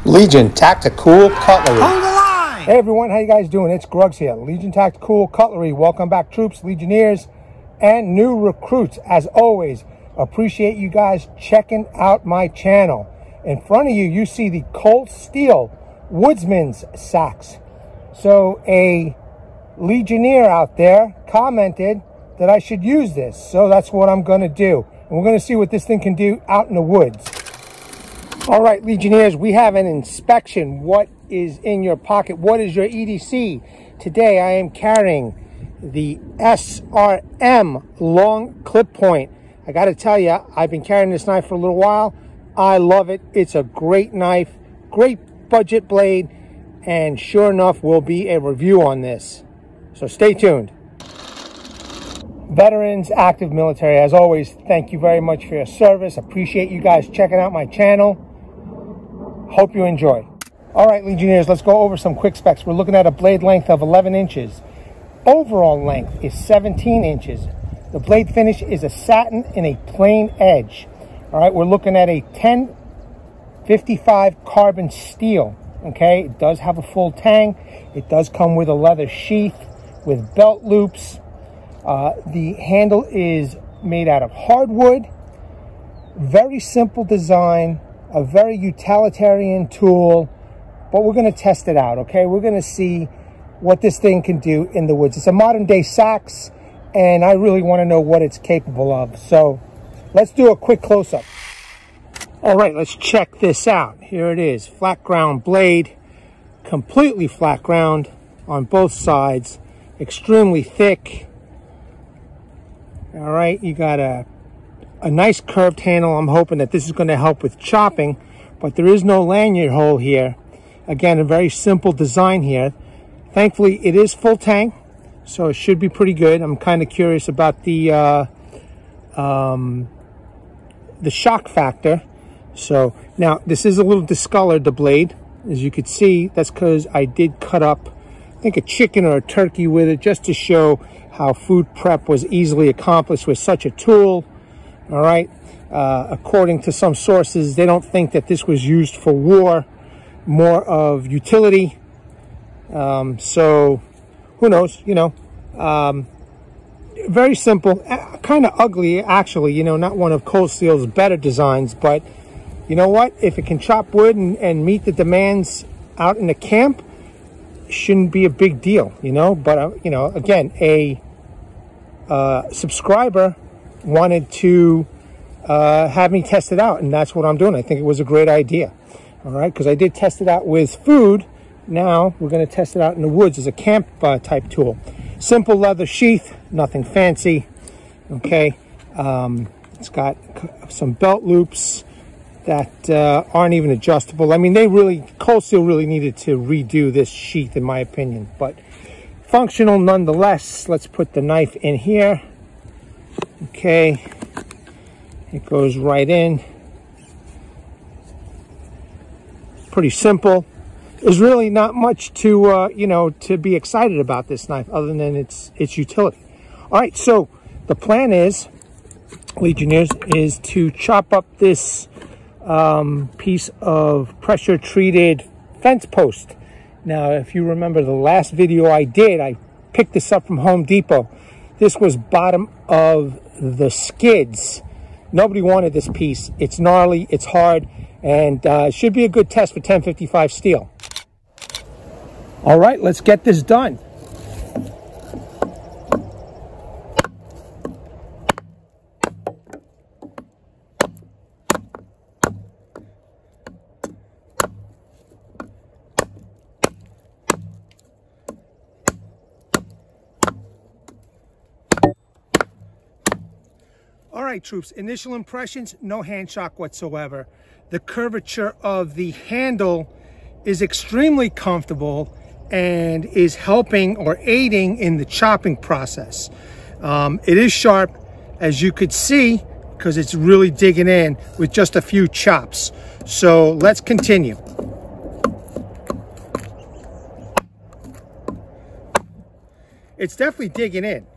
Legion Tactical Cutlery. Hold the line! Hey everyone, how you guys doing? It's Gruggs here. Legion Tactical Cutlery. Welcome back, troops, Legionnaires, and new recruits. As always, appreciate you guys checking out my channel. In front of you, you see the cold steel Woodsman's Sax. So a Legionnaire out there commented that I should use this. So that's what I'm going to do. And we're going to see what this thing can do out in the woods. All right, Legionnaires, we have an inspection. What is in your pocket? What is your EDC? Today I am carrying the SRM long clip point. I got to tell you, I've been carrying this knife for a little while. I love it. It's a great knife, great budget blade, and sure enough, will be a review on this. So stay tuned. Veterans, active military, as always, thank you very much for your service. Appreciate you guys checking out my channel. Hope you enjoy. All right, Legionnaires, let's go over some quick specs. We're looking at a blade length of 11 inches. Overall length is 17 inches. The blade finish is a satin and a plain edge. All right, we're looking at a 1055 carbon steel. Okay, it does have a full tang. It does come with a leather sheath with belt loops. The handle is made out of hardwood. Very simple design, a very utilitarian tool, but we're going to test it out, okay? We're going to see what this thing can do in the woods. It's a modern day Sax, and I really want to know what it's capable of. So let's do a quick close-up. All right, let's check this out. Here it is, flat ground blade, completely flat ground on both sides, extremely thick. All right, you got a nice curved handle. I'm hoping that this is going to help with chopping, but there is no lanyard hole here. Again, a very simple design here. Thankfully, it is full tang, so it should be pretty good. I'm kind of curious about the shock factor. So now this is a little discolored, the blade, as you could see. That's because I did cut up, I think, a chicken or a turkey with it, just to show how food prep was easily accomplished with such a tool. All right, according to some sources, they don't think that this was used for war, more of utility. So who knows, you know. Very simple, kind of ugly actually, you know, not one of cold steel's better designs, but you know what, if it can chop wood and meet the demands out in the camp, shouldn't be a big deal, you know. But you know, again, a subscriber wanted to have me test it out, and that's what I'm doing. I think it was a great idea. All right, because I did test it out with food. Now we're going to test it out in the woods as a camp type tool. Simple leather sheath, nothing fancy. Okay, it's got some belt loops that aren't even adjustable. I mean, cold steel really needed to redo this sheath in my opinion, but functional nonetheless. Let's put the knife in here. Okay, it goes right in. Pretty simple. There's really not much to you know, to be excited about this knife other than its utility. All right, so the plan is, Legionnaires, is to chop up this piece of pressure treated fence post. Now, if you remember the last video I did, I picked this up from Home Depot. This was bottom of the skids. Nobody wanted this piece. It's gnarly, it's hard, and it should be a good test for 1055 steel. All right, let's get this done. All right, troops, initial impressions, no hand shock whatsoever. The curvature of the handle is extremely comfortable and is helping or aiding in the chopping process. It is sharp, as you could see, because it's really digging in with just a few chops. So let's continue. It's definitely digging in.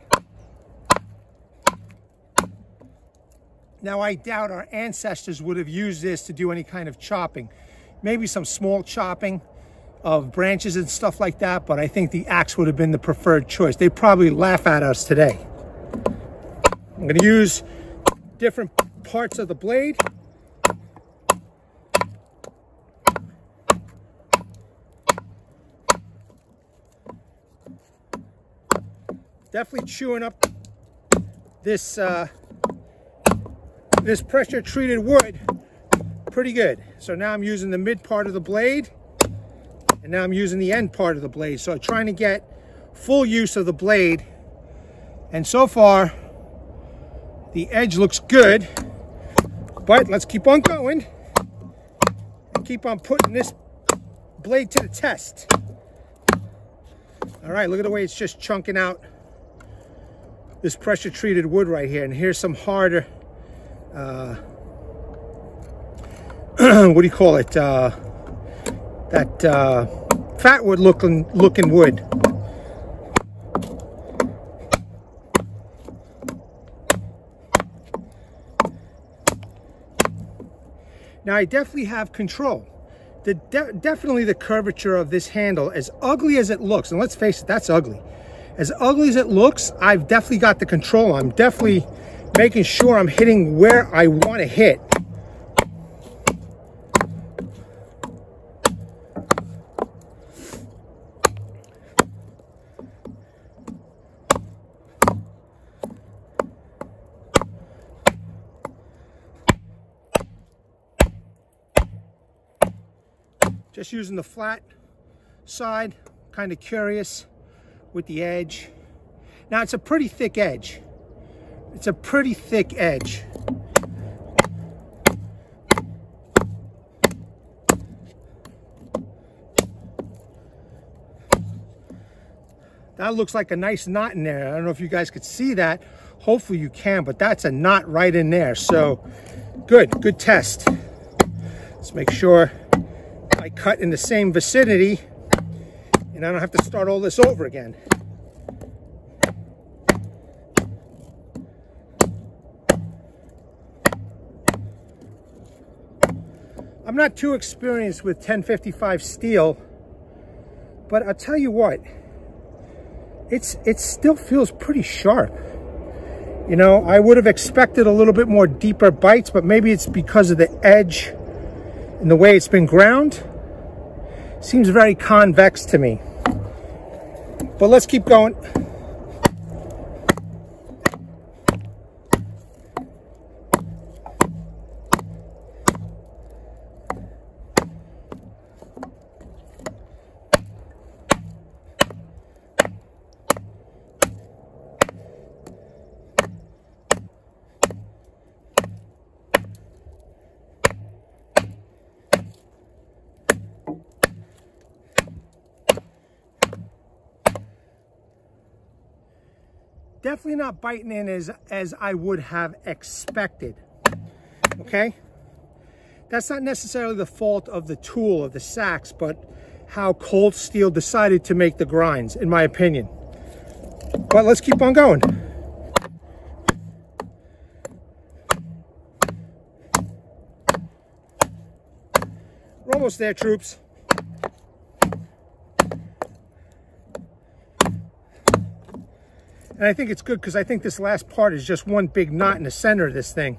Now, I doubt our ancestors would have used this to do any kind of chopping. maybe some small chopping of branches and stuff like that, but I think the axe would have been the preferred choice. They'd probably laugh at us today. I'm going to use different parts of the blade. Definitely chewing up this this pressure treated wood pretty good. So now I'm using the mid part of the blade, and now I'm using the end part of the blade. So I'm trying to get full use of the blade, and so far the edge looks good, but let's keep on going and keep on putting this blade to the test. All right, look at the way it's just chunking out this pressure treated wood right here. And here's some harder what do you call it, that fatwood looking wood. Now I definitely have control. Definitely the curvature of this handle, as ugly as it looks, and let's face it, that's ugly. As ugly as it looks, I've definitely got the control. I'm definitely making sure I'm hitting where I want to hit. Just using the flat side, kind of curious with the edge. Now it's a pretty thick edge. It's a pretty thick edge. That looks like a nice knot in there. I don't know if you guys could see that. Hopefully you can, but that's a knot right in there. So good test. Let's make sure I cut in the same vicinity and I don't have to start all this over again. I'm not too experienced with 1055 steel, but I'll tell you what, it still feels pretty sharp. You know, I would have expected a little bit more deeper bites, but maybe it's because of the edge and the way it's been ground. Seems very convex to me. But let's keep going. Definitely not biting in as I would have expected. Okay? That's not necessarily the fault of the tool, of the Sax, but how cold steel decided to make the grinds, in my opinion. But let's keep on going. We're almost there, troops. And I think it's good because I think this last part is just one big knot in the center of this thing.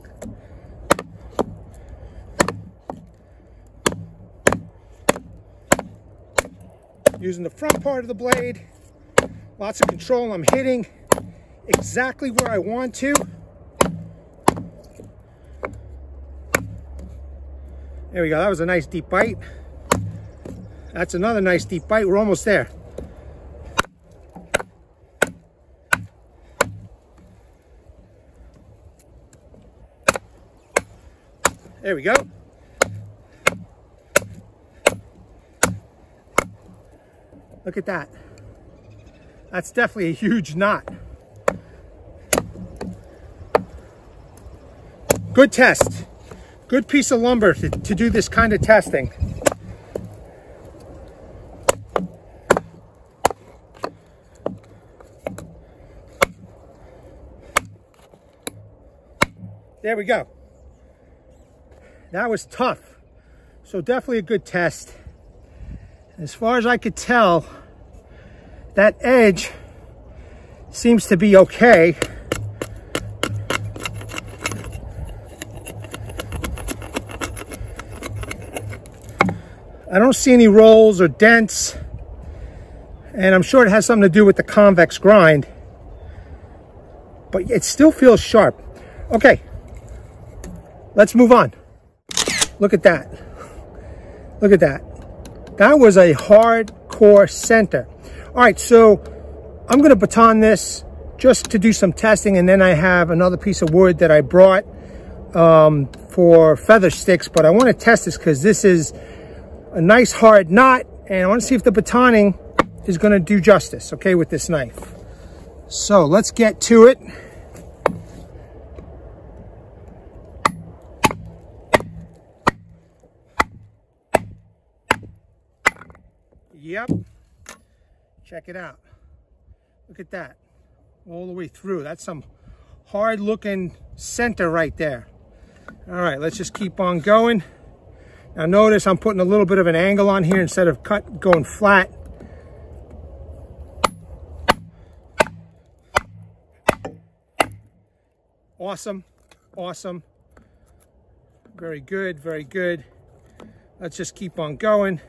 Using the front part of the blade, lots of control. I'm hitting exactly where I want to. There we go. That was a nice deep bite. That's another nice deep bite. We're almost there. There we go. Look at that. That's definitely a huge knot. Good test. Good piece of lumber to do this kind of testing. There we go. That was tough. So definitely a good test. As far as I could tell, that edge seems to be okay. I don't see any rolls or dents, and I'm sure it has something to do with the convex grind, but it still feels sharp. Okay, let's move on. Look at that. Look at that. That was a hardcore center. All right, so I'm going to baton this just to do some testing, and then I have another piece of wood that I brought for feather sticks, but I want to test this because this is a nice hard knot, and I want to see if the batoning is going to do justice, okay, with this knife. So let's get to it. Yep, check it out. Look at that, all the way through. That's some hard looking center right there. All right, let's just keep on going. Now notice I'm putting a little bit of an angle on here instead of going flat. Awesome, awesome. Very good, very good. Let's just keep on going.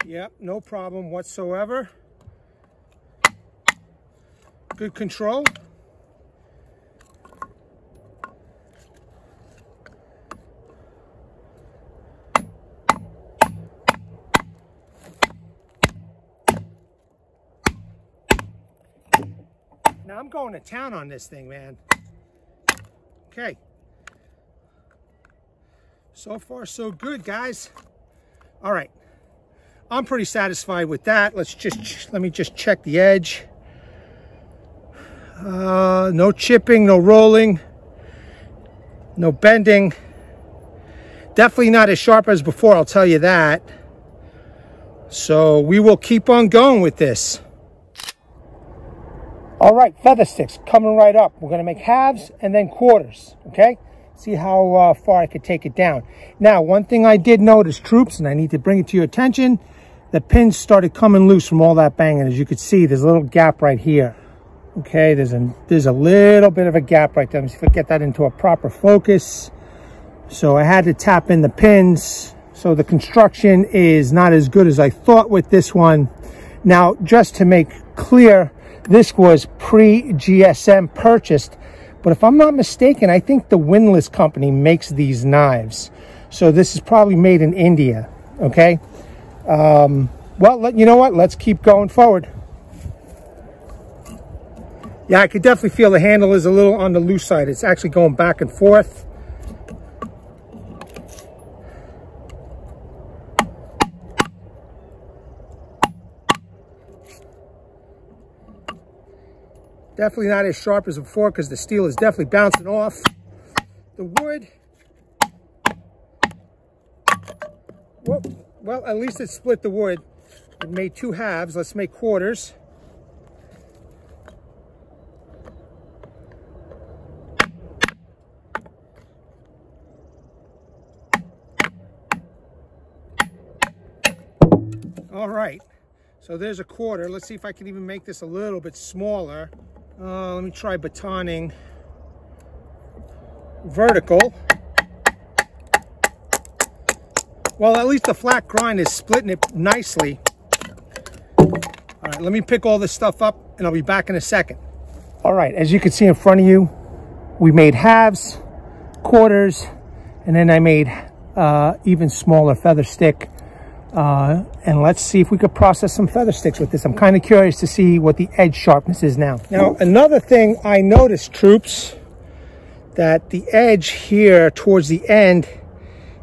Yep, no problem whatsoever. Good control. Now I'm going to town on this thing, man. Okay. So far, so good, guys. All right. I'm pretty satisfied with that. Let me just check the edge. No chipping, no rolling, no bending. Definitely not as sharp as before, I'll tell you that. So we will keep on going with this. All right, feather sticks coming right up. We're going to make halves and then quarters, okay? See how far I could take it down. Now, one thing I did notice, troops, and I need to bring it to your attention, the pins started coming loose from all that banging. As you can see, there's a little gap right here. Okay, there's a little bit of a gap right there. Let me see if I get that into a proper focus. So I had to tap in the pins. So the construction is not as good as I thought with this one. Now, just to make clear, this was pre-GSM purchased. But if I'm not mistaken, I think the Windlass company makes these knives. So this is probably made in India, okay? Well, you know what? Let's keep going forward. Yeah, I could definitely feel the handle is a little on the loose side. It's actually going back and forth. Definitely not as sharp as before because the steel is definitely bouncing off. The wood, well, at least it split the wood. It made two halves. Let's make quarters. All right, so there's a quarter. Let's see if I can even make this a little bit smaller. Let me try batoning vertical. Well, at least the flat grind is splitting it nicely. All right, let me pick all this stuff up and I'll be back in a second. All right, as you can see in front of you, we made halves, quarters, and then I made even smaller feather stick. And let's see if we could process some feather sticks with this. I'm kind of curious to see what the edge sharpness is now. Now, another thing I noticed, troops, that the edge here towards the end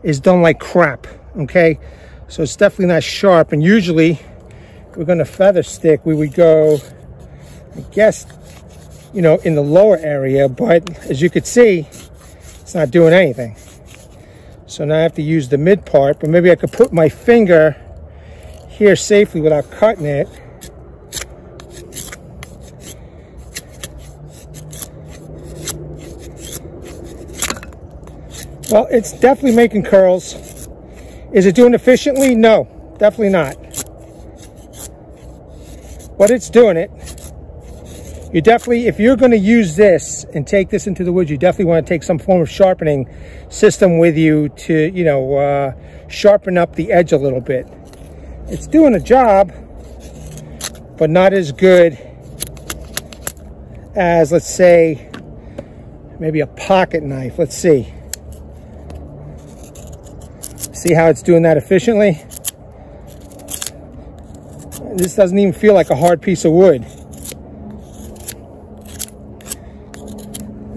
is done like crap, okay? So it's definitely not sharp. And usually, we're going to feather stick, we would go, I guess, you know, in the lower area. But as you could see, it's not doing anything. So now I have to use the mid part, but maybe I could put my finger here safely without cutting it. Well, it's definitely making curls. Is it doing efficiently? No, definitely not. But it's doing it. You definitely, if you're going to use this and take this into the woods, you definitely want to take some form of sharpening system with you to, you know, sharpen up the edge a little bit. It's doing a job, but not as good as, let's say, maybe a pocket knife. Let's see. See how it's doing that efficiently? This doesn't even feel like a hard piece of wood.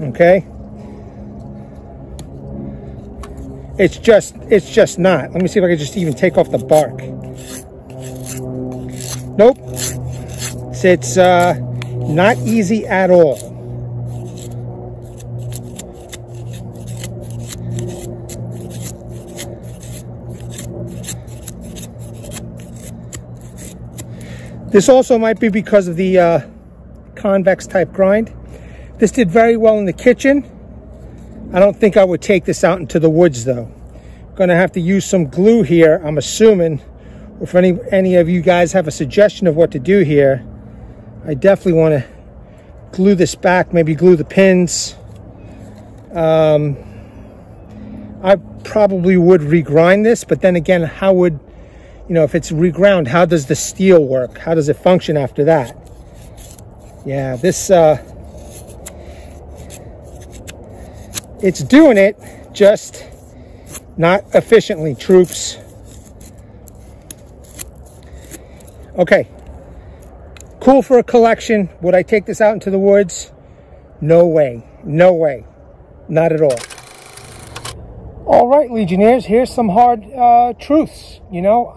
Okay? It's just not. Let me see if I can just even take off the bark. Nope. It's not easy at all. This also might be because of the convex type grind. This did very well in the kitchen. I don't think I would take this out into the woods though. Gonna have to use some glue here, I'm assuming. If any of you guys have a suggestion of what to do here, I definitely want to glue this back, maybe glue the pins. I probably would regrind this, but then again, how would, you know, if it's reground, how does the steel work? How does it function after that? Yeah, this, it's doing it, just not efficiently, troops. Okay, cool for a collection. Would I take this out into the woods? No way, no way, not at all. All right, Legionnaires, here's some hard truths. You know,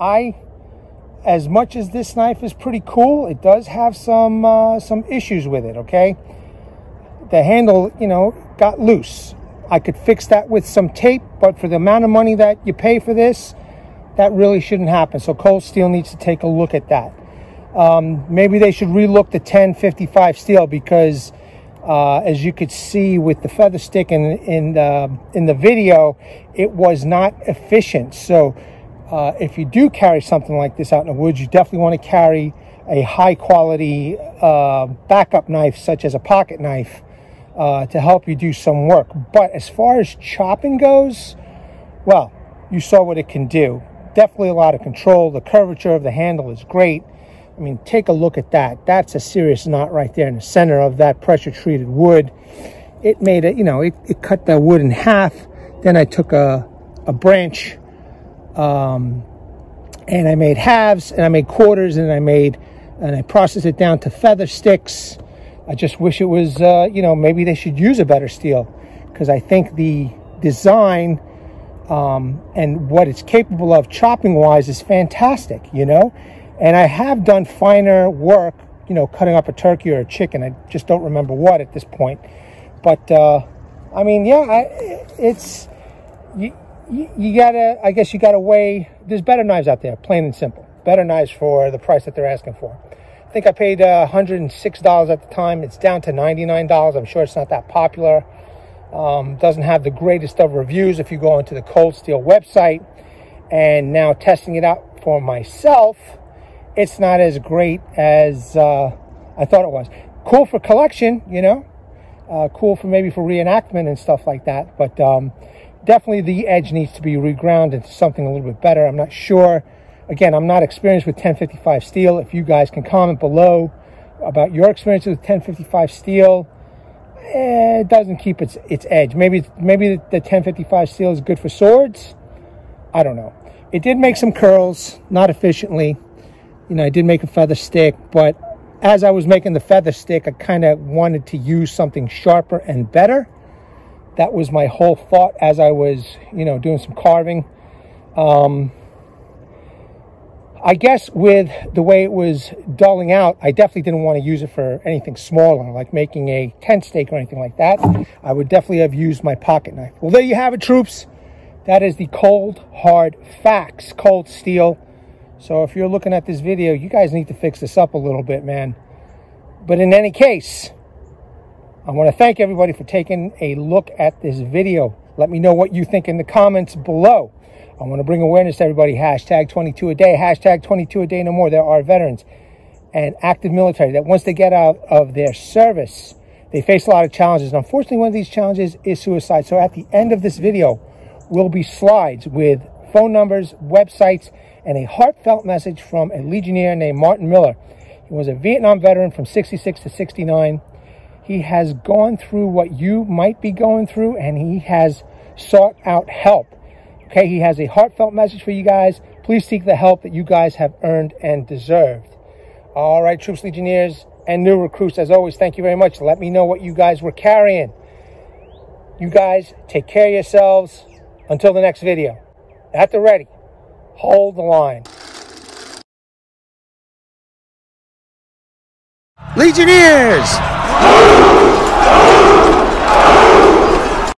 as much as this knife is pretty cool, it does have some issues with it, okay? The handle, you know, got loose. I could fix that with some tape, but for the amount of money that you pay for this, that really shouldn't happen. So Cold Steel needs to take a look at that. Maybe they should relook the 1055 steel because, as you could see with the feather stick in the video, it was not efficient. So if you do carry something like this out in the woods, you definitely want to carry a high quality backup knife, such as a pocket knife, to help you do some work. But as far as chopping goes, well, you saw what it can do. Definitely a lot of control. The curvature of the handle is great. I mean, take a look at that. That's a serious knot right there in the center of that pressure treated wood. It made it, you know, it cut the wood in half. Then I took a branch and I made halves and I made quarters and I processed it down to feather sticks. I just wish it was, you know, maybe they should use a better steel, because I think the design and what it's capable of chopping wise is fantastic, you know. And I have done finer work, you know, cutting up a turkey or a chicken. I just don't remember what at this point. But I mean, yeah, it's you gotta, I guess you gotta weigh. There's better knives out there, plain and simple. Better knives for the price that they're asking for. I think I paid $106 at the time. It's down to $99. I'm sure it's not that popular. Doesn't have the greatest of reviews if you go onto the Cold Steel website. And now testing it out for myself, it's not as great as I thought it was. Cool for collection, you know. Cool for maybe for reenactment and stuff like that. But definitely the edge needs to be reground into something a little bit better. I'm not sure. Again, I'm not experienced with 1055 steel. If you guys can comment below about your experience with 1055 steel, it doesn't keep its edge. Maybe the 1055 steel is good for swords. I don't know. It did make some curls, not efficiently. You know, I did make a feather stick, but as I was making the feather stick, I kind of wanted to use something sharper and better. That was my whole thought as I was, you know, doing some carving. I guess with the way it was dulling out, I definitely didn't want to use it for anything smaller, like making a tent stake or anything like that. I would definitely have used my pocket knife. Well, there you have it, troops. That is the Cold Hard Facts Cold Steel. So if you're looking at this video, you guys need to fix this up a little bit, man. But in any case, I want to thank everybody for taking a look at this video. Let me know what you think in the comments below. I want to bring awareness to everybody. Hashtag 22 a day. Hashtag 22 a day no more. There are veterans and active military that once they get out of their service, they face a lot of challenges. And unfortunately, one of these challenges is suicide. So at the end of this video will be slides with phone numbers, websites, and a heartfelt message from a Legionnaire named Martin Miller. He was a Vietnam veteran from 66 to 69. He has gone through what you might be going through, and he has sought out help. Okay, he has a heartfelt message for you guys. Please seek the help that you guys have earned and deserved. All right, troops, Legionnaires, and new recruits, as always, thank you very much. Let me know what you guys were carrying. You guys take care of yourselves. Until the next video. At the ready, hold the line. Legionnaires!